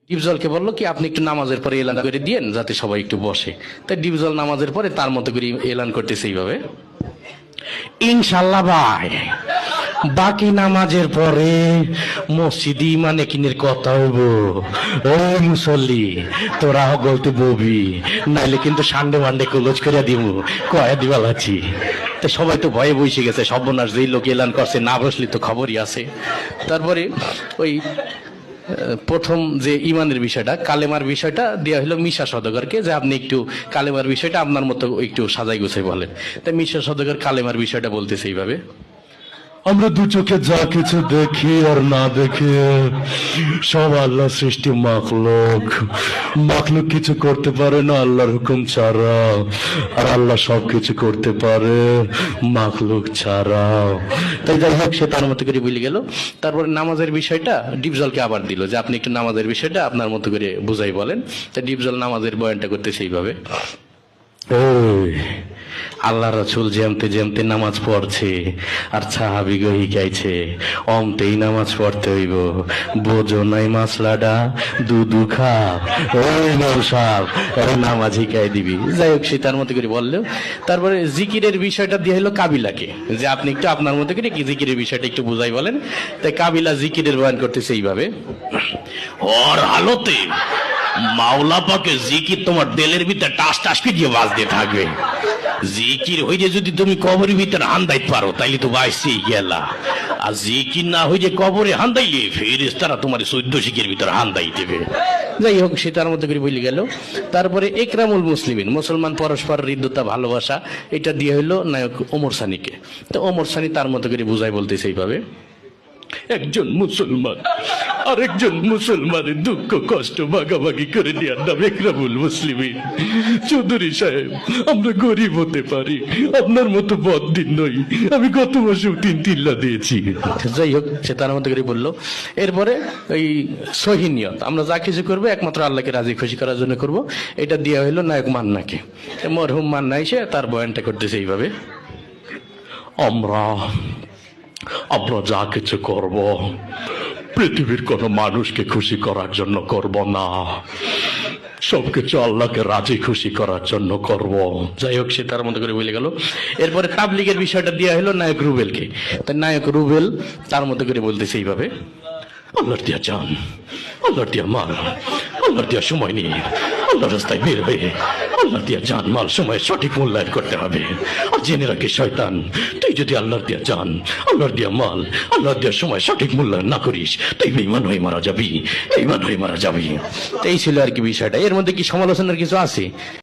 ডিপজলকে বললো কি আপনি একটু নামাজের পরে এলান করে দিয়েন যাতে সবাই একটু বসে। তাই ডিপজল নামাজের পরে তার মতো করে এলান করতেছে এইভাবে, ইনশাল্লাহ ভাই বাকি নামাজের পরে মসজিদি মানে কিনের কথা হইব। ও মুসল্লি তোরা গলতে ববি, নাইলে কিন্তু সান্ডে মান্ডে ক্লোজ করে দিব, কয়া দিবা লাচ্ছি। তো সবাই তো ভয়ে বসে গেছে, সর্বনাশ যেই লোক এলান করছে না বসলে তো খবরই আছে। তারপরে ওই প্রথম যে ইমানের বিষয়টা, কালেমার বিষয়টা দেওয়া হলো মিশা সওদাগরকে, যে আপনি একটু কালেমার বিষয়টা আপনার মতো একটু সাজাই গুছাই বলেন। তাই মিশা সওদাগর কালেমার বিষয়টা বলতেছে এইভাবে, আমরা দু চোখে যা কিছু দেখি আর না দেখি সব আল্লাহ সৃষ্টি মাখলুক। মাখলুক কিছু করতে পারে না আল্লাহর হুকুম ছাড়া, আর আল্লাহ সবকিছু করতে পারে মাখলুক ছাড়া। তাই যাই হোক সে তার মতো করে বলে গেল। তারপরে নামাজের বিষয়টা ডিপজলকে আবার দিল, যে আপনি একটু নামাজের বিষয়টা আপনার মতো করে বুঝাই বলেন। তাই ডিপজল নামাজের বয়ানটা করতে সেইভাবে, ওই আল্লাহ রসুল যেমতে যেমতে নামাজ পড়ছে আর সাহাবি গো শিখাইছে অমতেই নামাজ পড়তে হইব, বোঝো নাই মাসলাডা দুধু খা, ওই নৌসাব নামাজ শিখাই দিবি। যাই হোক সে তার মতো করে বললেও। তারপরে জিকিরের বিষয়টা দিয়ে হলো কাবিলাকে, যে আপনি একটু আপনার মতো করে কি জিকিরের বিষয়টা একটু বুঝাই বলেন। তাই কাবিলা জিকিরের বয়ান করতেছে এইভাবে, ওর হালতে মাওলা পাকে জিকির তোমার দিলের ভিতরে টাস টাস দিয়ে বাজতে থাকবে। জিকির হইলে যদি তুমি কবরের ভিতরে হান্দাইতে পারো তাইলে তো বাইসেই গেলা, আর জিকির না হইলে কবরে হান্দাইলে ফেরেশতারা তোমার 14 শিখের ভিতরে হান্দাই দেবে। যাই হোক সে তার মতো করে বলে গেল। তারপরে একরামুল মুসলিমিন, মুসলমান পরস্পর হৃদ্যতা ভালোবাসা, এটা দিয়ে হইলো নায়ক ওমর সানিকে। তো ওমর সানি তার মতো করে বুঝাই বলতেছে এইভাবে, একজন মুসলমান আরেকজন মুসলমানের দুঃখ কষ্ট ভাগাভাগি করে দেওয়ার নাম একরামুল মুসলিমিন। চৌধুরী সাহেব আমরা গরিব হতে পারি, আপনার মতো বদদিন নই, আমি গত মাসেও 3 তিল্লা দিয়েছি। যাই হোক সে তার মতো করে বললো। এরপরে এই সহিনিয়ত, আমরা যা কিছু করবো একমাত্র আল্লাহকে রাজি খুশি করার জন্য করব, এটা দেওয়া হইলো নায়ক মান্নাকে। মরহুম মান্না এসে তার বয়ানটা করতেছে এইভাবে, আমরা যা কিছু করব পৃথিবীর কোনো মানুষকে খুশি করার জন্য করব না, সবকিছু আল্লাহকে রাজি খুশি করার জন্য করব। যাই হোক সে তার মতো করে বলে গেল। এরপরে তাবলিগের বিষয়টা দেওয়া হলো নায়ক রুবেলকে। তাই নায়ক রুবেল তার মতো করে বলতেছে এইভাবে, আল্লাহর দিয়া জান, আল্লাহর দিয়া মাল, আল্লাহর দিয়া সময় নিয়ে আল্লাহর রাস্তায় বের হয়ে আল্লাহর দিয়া জান মাল সময় সঠিক মূল্যায়ন করতে হবে। আর জেনে রাখি শয়তান, তুই যদি আল্লাহর দিয়া জান, আল্লাহর দিয়া মাল, আল্লাহর দিয়া সময় সঠিক মূল্যায়ন না করিস তুই বেঈমান হয়ে মারা যাবি, বেঈমান হয়ে মারা যাবি। এই ছিল আর কি বিষয়টা। এর মধ্যে কি সমালোচনার কিছু আছে?